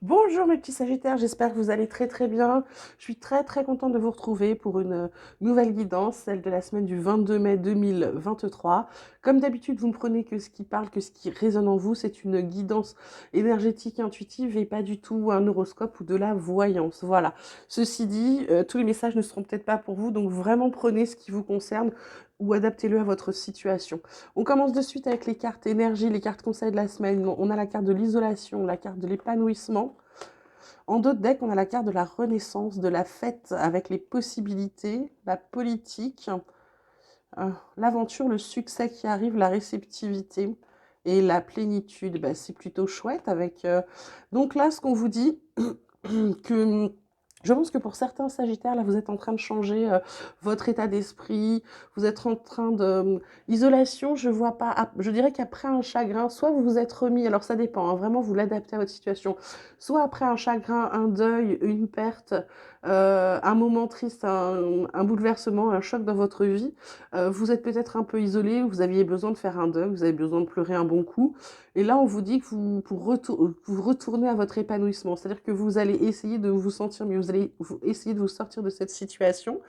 Bonjour mes petits Sagittaires, j'espère que vous allez très très bien. Je suis très très contente de vous retrouver pour une nouvelle guidance, celle de la semaine du 22 mai 2023. Comme d'habitude, vous ne prenez que ce qui parle, que ce qui résonne en vous. C'est une guidance énergétique intuitive et pas du tout un horoscope ou de la voyance. Voilà. Ceci dit, tous les messages ne seront peut-être pas pour vous, donc vraiment prenez ce qui vous concerne ou adaptez-le à votre situation. On commence de suite avec les cartes énergie, les cartes conseils de la semaine. On a la carte de l'isolation, la carte de l'épanouissement. En d'autres decks, on a la carte de la renaissance, de la fête avec les possibilités, la politique, l'aventure, le succès qui arrive, la réceptivité et la plénitude. Bah, c'est plutôt chouette avec... Donc là, ce qu'on vous dit, que je pense que pour certains Sagittaires, là, vous êtes en train de changer votre état d'esprit, vous êtes en train de... Isolation, je vois pas... Je dirais qu'après un chagrin, soit vous vous êtes remis, alors ça dépend, hein, vraiment vous l'adaptez à votre situation, soit après un chagrin, un deuil, une perte, un moment triste, un bouleversement, un choc dans votre vie, vous êtes peut-être un peu isolé, vous aviez besoin de faire un deuil, vous avez besoin de pleurer un bon coup, et là, on vous dit que vous retournez à votre épanouissement. C'est-à-dire que vous allez essayer de vous sentir mieux. Vous allez essayer de vous sortir de cette situation.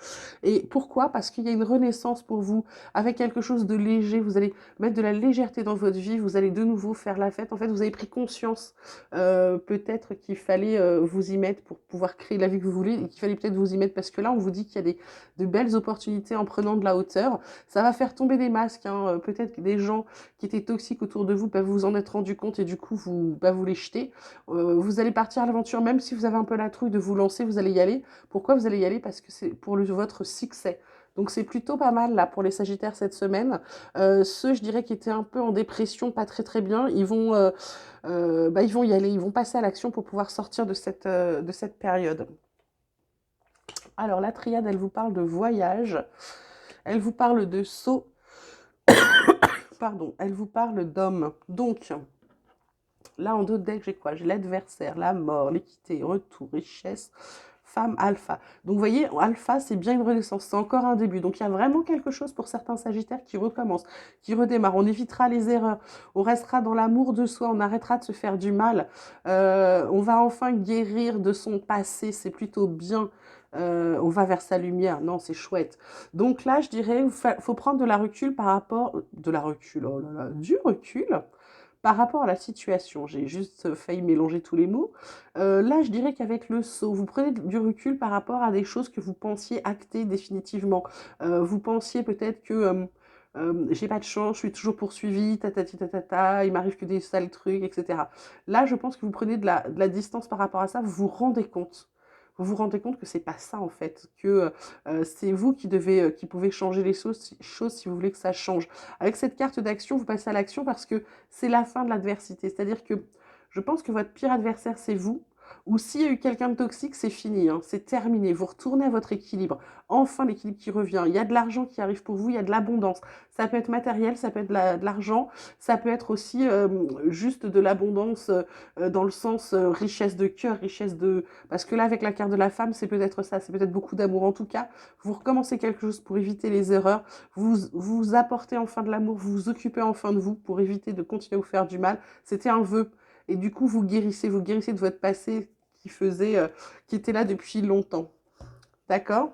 Et pourquoi? Parce qu'il y a une renaissance pour vous avec quelque chose de léger. Vous allez mettre de la légèreté dans votre vie. Vous allez de nouveau faire la fête. En fait, vous avez pris conscience peut-être qu'il fallait vous y mettre pour pouvoir créer la vie que vous voulez et qu'il fallait peut-être vous y mettre parce que là, on vous dit qu'il y a de belles opportunités en prenant de la hauteur. Ça va faire tomber des masques. Hein. Peut-être que des gens qui étaient toxiques autour de vous, bah, vous vous en êtes rendu compte et du coup, vous les jetez. Vous allez partir à l'aventure, même si vous avez un peu la trouille de vous lancer, vous allez y aller. Pourquoi vous allez y aller? Parce que c'est pour votre succès. Donc c'est plutôt pas mal là pour les Sagittaires cette semaine. Ceux, je dirais, qui étaient un peu en dépression, pas très très bien, ils vont y aller, ils vont passer à l'action pour pouvoir sortir de cette période. Alors la triade, elle vous parle de voyage, elle vous parle de saut, pardon, elle vous parle d'homme. Donc, là, en d'autres decks, j'ai quoi? J'ai l'adversaire, la mort, l'équité, retour, richesse, femme, alpha. Donc, vous voyez, alpha, c'est bien une renaissance, c'est encore un début. Donc, il y a vraiment quelque chose pour certains sagittaires qui recommence, qui redémarre. On évitera les erreurs, on restera dans l'amour de soi, on arrêtera de se faire du mal. On va enfin guérir de son passé, c'est plutôt bien. On va vers sa lumière, non, c'est chouette. Donc là, je dirais, faut prendre de la recul par rapport... De la recul, oh là là, du recul par rapport à la situation. J'ai juste failli mélanger tous les mots. Là, je dirais qu'avec le saut, vous prenez du recul par rapport à des choses que vous pensiez acter définitivement. Vous pensiez peut-être que j'ai pas de chance, je suis toujours poursuivie, il m'arrive que des sales trucs, etc. Là, je pense que vous prenez de la distance par rapport à ça, vous vous rendez compte. Vous vous rendez compte que c'est pas ça en fait, que c'est vous qui pouvez changer les choses si vous voulez que ça change. Avec cette carte d'action, vous passez à l'action parce que c'est la fin de l'adversité. C'est-à-dire que je pense que votre pire adversaire, c'est vous. Ou s'il y a eu quelqu'un de toxique, c'est fini, hein, c'est terminé. Vous retournez à votre équilibre. Enfin, l'équilibre qui revient. Il y a de l'argent qui arrive pour vous, il y a de l'abondance. Ça peut être matériel, ça peut être de l'argent, ça peut être aussi juste de l'abondance dans le sens richesse de cœur, richesse de... Parce que là, avec la carte de la femme, c'est peut-être ça, c'est peut-être beaucoup d'amour. En tout cas, vous recommencez quelque chose pour éviter les erreurs, vous apportez enfin de l'amour, vous vous occupez enfin de vous pour éviter de continuer à vous faire du mal. C'était un vœu. Et du coup, vous guérissez de votre passé qui était là depuis longtemps. D'accord?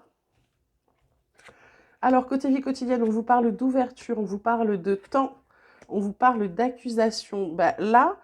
Alors, côté vie quotidienne, on vous parle d'ouverture, on vous parle de temps, on vous parle d'accusation. Bah, là,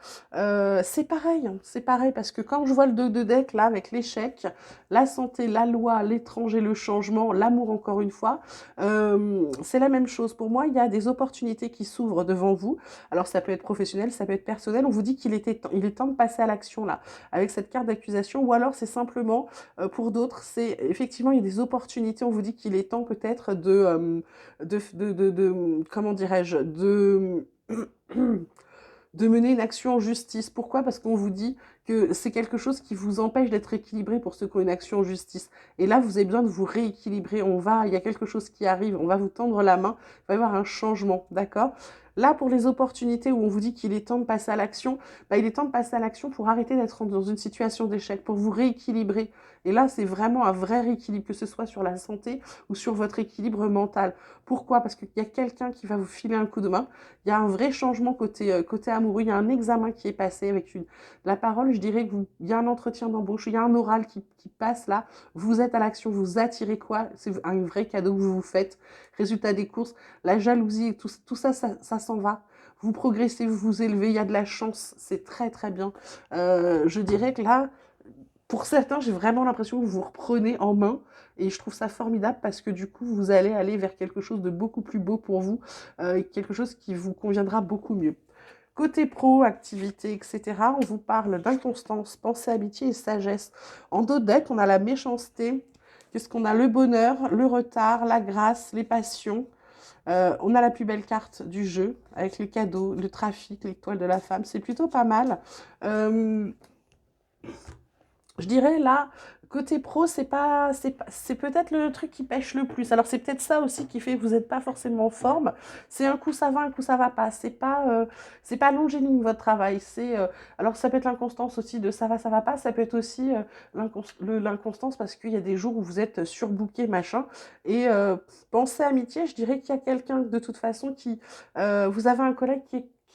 c'est pareil, hein, c'est pareil, parce que quand je vois le 2 de deck, là, avec l'échec, la santé, la loi, l'étranger, le changement, l'amour, encore une fois, c'est la même chose. Pour moi, il y a des opportunités qui s'ouvrent devant vous. Alors, ça peut être professionnel, ça peut être personnel. On vous dit il est temps de passer à l'action, là, avec cette carte d'accusation, ou alors c'est simplement pour d'autres, c'est effectivement, il y a des opportunités. On vous dit qu'il est temps peut-être comment dirais-je, de mener une action en justice. Pourquoi? Parce qu'on vous dit que c'est quelque chose qui vous empêche d'être équilibré pour ceux qui ont une action en justice. Et là, vous avez besoin de vous rééquilibrer. Il y a quelque chose qui arrive, on va vous tendre la main, il va y avoir un changement, d'accord? Là, pour les opportunités où on vous dit qu'il est temps de passer à l'action, bah, il est temps de passer à l'action pour arrêter d'être dans une situation d'échec, pour vous rééquilibrer. Et là, c'est vraiment un vrai rééquilibre, que ce soit sur la santé ou sur votre équilibre mental. Pourquoi? Parce qu'il y a quelqu'un qui va vous filer un coup de main. Il y a un vrai changement côté amoureux. Il y a un examen qui est passé avec la parole. Je dirais il y a un entretien d'embauche, il y a un oral qui passe là. Vous êtes à l'action, vous attirez quoi? C'est un vrai cadeau que vous vous faites. Résultat des courses, la jalousie, tout ça, ça s'en va. Vous progressez, vous vous élevez, il y a de la chance, c'est très très bien. Je dirais que là, pour certains, j'ai vraiment l'impression que vous vous reprenez en main et je trouve ça formidable parce que du coup, vous allez aller vers quelque chose de beaucoup plus beau pour vous, quelque chose qui vous conviendra beaucoup mieux. Côté pro, activité, etc., on vous parle d'inconstance, pensée, amitié et sagesse. En dos de deck, on a la méchanceté. Qu'est-ce qu'on a? Le bonheur, le retard, la grâce, les passions. On a la plus belle carte du jeu avec les cadeaux, le trafic, l'étoile de la femme. C'est plutôt pas mal. Euh, je dirais là, côté pro, c'est peut-être le truc qui pêche le plus. Alors c'est peut-être ça aussi qui fait que vous n'êtes pas forcément en forme. C'est un coup ça va, un coup ça va pas. C'est pas longiligne votre travail. Alors ça peut être l'inconstance aussi de ça va pas. Ça peut être aussi l'inconstance parce qu'il y a des jours où vous êtes surbooké machin. Et pensez amitié, je dirais qu'il y a quelqu'un de toute façon vous avez un collègue qui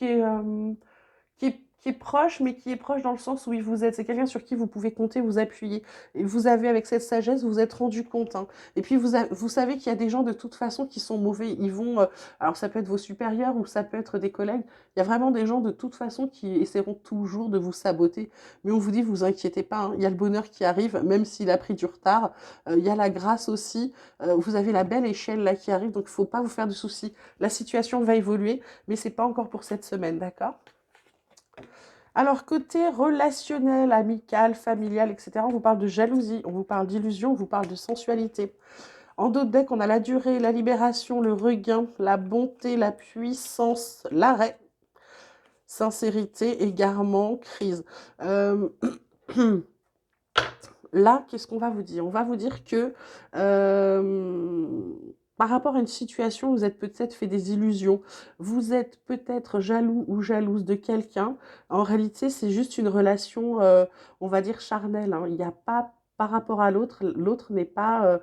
est proche, mais qui est proche dans le sens où il vous aide. C'est quelqu'un sur qui vous pouvez compter, vous appuyer. Et vous avez, avec cette sagesse, vous vous êtes rendu compte. Hein. Et puis, vous savez qu'il y a des gens de toute façon qui sont mauvais. Alors ça peut être vos supérieurs ou ça peut être des collègues. Il y a vraiment des gens de toute façon qui essaieront toujours de vous saboter. Mais on vous dit, vous inquiétez pas, hein. Il y a le bonheur qui arrive, même s'il a pris du retard. Il y a la grâce aussi. Vous avez la belle échelle là qui arrive, donc il ne faut pas vous faire de soucis. La situation va évoluer, mais c'est pas encore pour cette semaine, d'accord? Alors, côté relationnel, amical, familial, etc., on vous parle de jalousie, on vous parle d'illusion, on vous parle de sensualité. En dos de deck, on a la durée, la libération, le regain, la bonté, la puissance, l'arrêt, sincérité, égarement, crise. Euh, Là, qu'est-ce qu'on va vous dire? On va vous dire que par rapport à une situation, vous êtes peut-être fait des illusions, vous êtes peut-être jaloux ou jalouse de quelqu'un. En réalité, c'est juste une relation, on va dire, charnelle. Hein. Il n'y a pas par rapport à l'autre, l'autre n'est pas,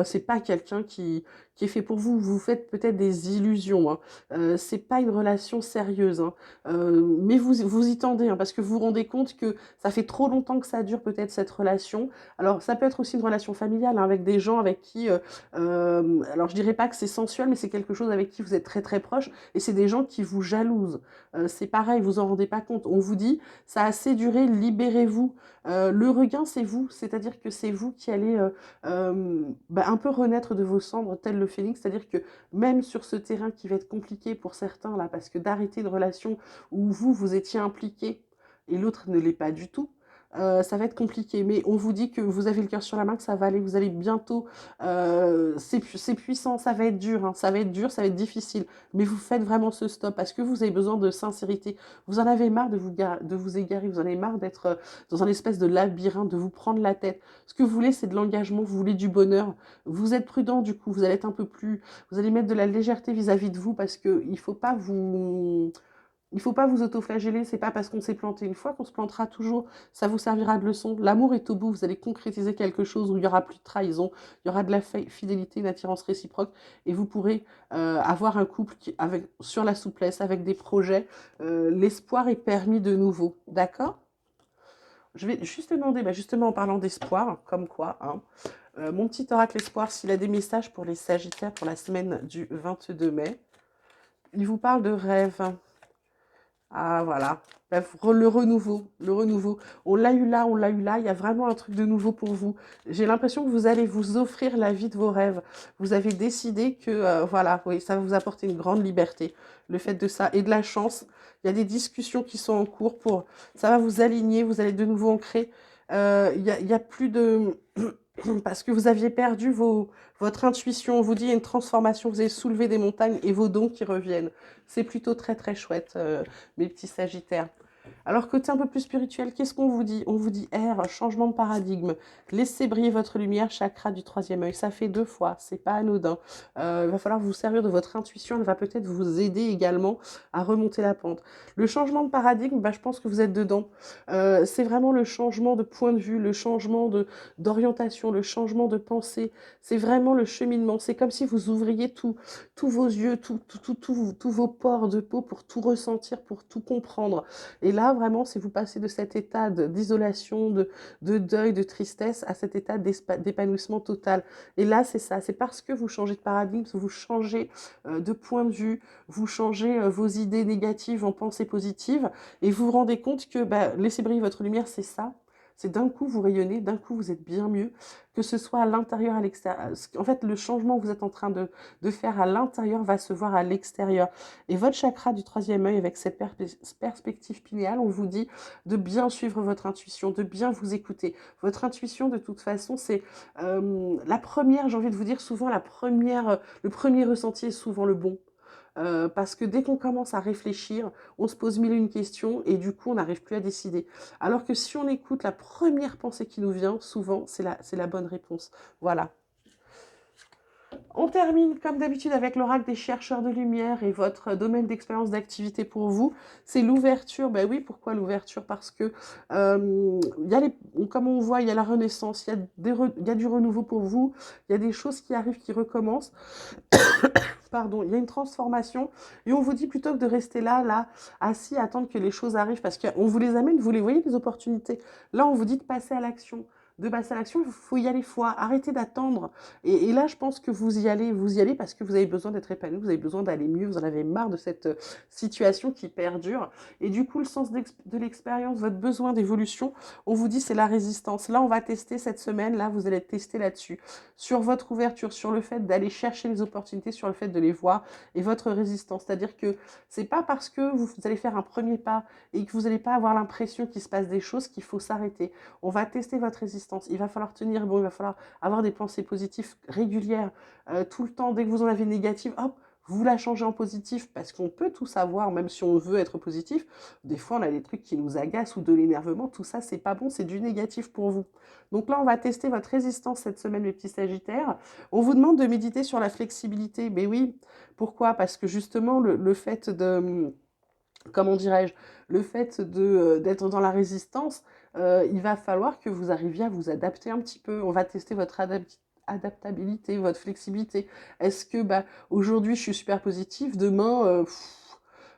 c'est pas quelqu'un qui est fait pour vous. Vous faites peut-être des illusions. Hein. C'est pas une relation sérieuse. Hein. Mais vous y tendez, hein, parce que vous vous rendez compte que ça fait trop longtemps que ça dure peut-être cette relation. Alors ça peut être aussi une relation familiale hein, avec des gens avec qui, alors je dirais pas que c'est sensuel, mais c'est quelque chose avec qui vous êtes très très proche et c'est des gens qui vous jalousent. C'est pareil, vous en rendez pas compte. On vous dit, ça a assez duré, libérez-vous. Le regain, c'est vous, c'est-à-dire que c'est vous qui allez un peu renaître de vos cendres, tel le phénix, c'est-à-dire que même sur ce terrain qui va être compliqué pour certains là, parce que d'arrêter une relation où vous étiez impliqué et l'autre ne l'est pas du tout, ça va être compliqué. Mais on vous dit que vous avez le cœur sur la main, que ça va aller, vous allez bientôt. C'est puissant, ça va être dur, hein, ça va être dur, ça va être difficile. Mais vous faites vraiment ce stop parce que vous avez besoin de sincérité. Vous en avez marre de vous égarer, vous en avez marre d'être dans un espèce de labyrinthe, de vous prendre la tête. Ce que vous voulez, c'est de l'engagement, vous voulez du bonheur. Vous êtes prudent du coup, vous allez être un peu plus. Vous allez mettre de la légèreté vis-à-vis de vous parce qu'il ne faut pas vous. Il faut pas vous autoflageller, c'est pas parce qu'on s'est planté une fois qu'on se plantera toujours, ça vous servira de leçon. L'amour est au bout, vous allez concrétiser quelque chose où il y aura plus de trahison, il y aura de la fidélité, une attirance réciproque, et vous pourrez avoir un couple sur la souplesse, avec des projets. L'espoir est permis de nouveau, d'accord? Je vais juste demander, justement en parlant d'espoir, comme quoi, hein, mon petit oracle espoir, s'il a des messages pour les Sagittaires pour la semaine du 22 mai, il vous parle de rêve. Ah voilà, bref, le renouveau, le renouveau. On l'a eu là, on l'a eu là, il y a vraiment un truc de nouveau pour vous. J'ai l'impression que vous allez vous offrir la vie de vos rêves. Vous avez décidé que, voilà, oui, ça va vous apporter une grande liberté, le fait de ça, et de la chance. Il y a des discussions qui sont en cours ça va vous aligner, vous allez de nouveau ancrer. Il y a plus de... Parce que vous aviez perdu votre intuition, on vous dit il y a une transformation, vous avez soulevé des montagnes et vos dons qui reviennent. C'est plutôt très très chouette, mes petits Sagittaires. Alors, côté un peu plus spirituel, qu'est-ce qu'on vous dit? On vous dit air, changement de paradigme. Laissez briller votre lumière, chakra du troisième œil. Ça fait 2 fois, c'est pas anodin. Il va falloir vous servir de votre intuition. Elle va peut-être vous aider également à remonter la pente. Le changement de paradigme, bah, je pense que vous êtes dedans. C'est vraiment le changement de point de vue, le changement d'orientation, le changement de pensée. C'est vraiment le cheminement. C'est comme si vous ouvriez tous vos yeux, tous vos pores de peau pour tout ressentir, pour tout comprendre. Et là, vraiment, si vous passez de cet état d'isolation, de deuil, de tristesse, à cet état d'épanouissement total. Et là, c'est ça, c'est parce que vous changez de paradigme, vous changez de point de vue, vous changez vos idées négatives en pensées positives, et vous vous rendez compte que bah, laissez briller votre lumière, c'est ça. C'est d'un coup, vous rayonnez, d'un coup, vous êtes bien mieux, que ce soit à l'intérieur, à l'extérieur. En fait, le changement que vous êtes en train de faire à l'intérieur va se voir à l'extérieur. Et votre chakra du troisième œil, avec cette perspective pinéale, on vous dit de bien suivre votre intuition, de bien vous écouter. Votre intuition, de toute façon, c'est la première, j'ai envie de vous dire, souvent le premier ressenti est souvent le bon. Parce que dès qu'on commence à réfléchir, on se pose mille et une questions et du coup, on n'arrive plus à décider. Alors que si on écoute la première pensée qui nous vient, souvent, c'est la bonne réponse. Voilà. On termine comme d'habitude avec l'oracle des chercheurs de lumière et votre domaine d'expérience d'activité pour vous. C'est l'ouverture. Ben oui, pourquoi l'ouverture? Parce que y a comme on voit, il y a la renaissance, il y a du renouveau pour vous, il y a des choses qui arrivent, qui recommencent. Pardon, il y a une transformation et on vous dit plutôt que de rester là, assis, attendre que les choses arrivent parce qu'on vous les amène, vous les voyez, les opportunités. Là, on vous dit de passer à l'action. De passer à l'action, il faut y aller, il faut arrêter d'attendre. Et là, je pense que vous y allez parce que vous avez besoin d'être épanoui, vous avez besoin d'aller mieux, vous en avez marre de cette situation qui perdure. Et du coup, le sens de l'expérience, votre besoin d'évolution, on vous dit c'est la résistance. Là, on va tester cette semaine, là, vous allez être testé là-dessus. Sur votre ouverture, sur le fait d'aller chercher les opportunités, sur le fait de les voir et votre résistance. C'est-à-dire que c'est pas parce que vous allez faire un premier pas et que vous n'allez pas avoir l'impression qu'il se passe des choses qu'il faut s'arrêter. On va tester votre résistance. Il va falloir tenir bon, il va falloir avoir des pensées positives régulières tout le temps. Dès que vous en avez négatives, hop, vous la changez en positif parce qu'on peut tout savoir, même si on veut être positif. Des fois, on a des trucs qui nous agacent ou de l'énervement. Tout ça, c'est pas bon, c'est du négatif pour vous. Donc là, on va tester votre résistance cette semaine, mes petits sagittaires. On vous demande de méditer sur la flexibilité. Mais oui, pourquoi? Parce que justement, le fait de, comment dirais-je, le fait d'être dans la résistance, il va falloir que vous arriviez à vous adapter un petit peu. On va tester votre adaptabilité, votre flexibilité. Est-ce que bah, aujourd'hui je suis super positive, demain,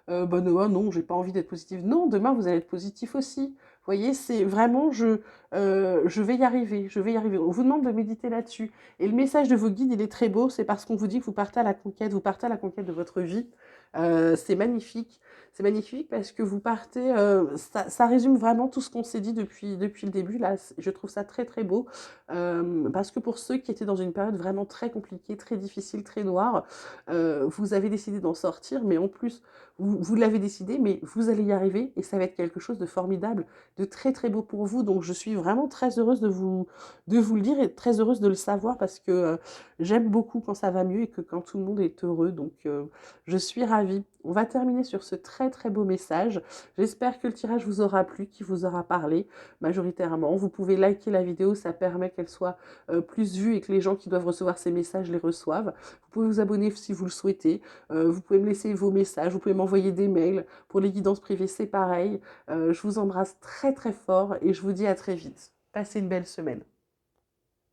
bah, non, j'ai pas envie d'être positive. Non, demain vous allez être positif aussi. Vous voyez, c'est vraiment, je vais y arriver, je vais y arriver. On vous demande de méditer là-dessus. Et le message de vos guides, il est très beau, c'est parce qu'on vous dit que vous partez à la conquête de votre vie. C'est magnifique. C'est magnifique parce que vous partez, ça résume vraiment tout ce qu'on s'est dit depuis le début. Là, je trouve ça très très beau. Parce que pour ceux qui étaient dans une période vraiment très compliquée, très difficile, très noire, vous avez décidé d'en sortir, mais en plus, vous l'avez décidé, mais vous allez y arriver et ça va être quelque chose de formidable, de très très beau pour vous. Donc je suis vraiment très heureuse de vous le dire et très heureuse de le savoir parce que j'aime beaucoup quand ça va mieux et que quand tout le monde est heureux. Donc je suis ravie. On va terminer sur ce très très beau message. J'espère que le tirage vous aura plu, qu'il vous aura parlé majoritairement. Vous pouvez liker la vidéo, ça permet qu'elle soit plus vue et que les gens qui doivent recevoir ces messages les reçoivent. Vous pouvez vous abonner si vous le souhaitez. Vous pouvez me laisser vos messages, vous pouvez m'envoyer des mails. Pour les guidances privées, c'est pareil. Je vous embrasse très très fort et je vous dis à très vite. Passez une belle semaine.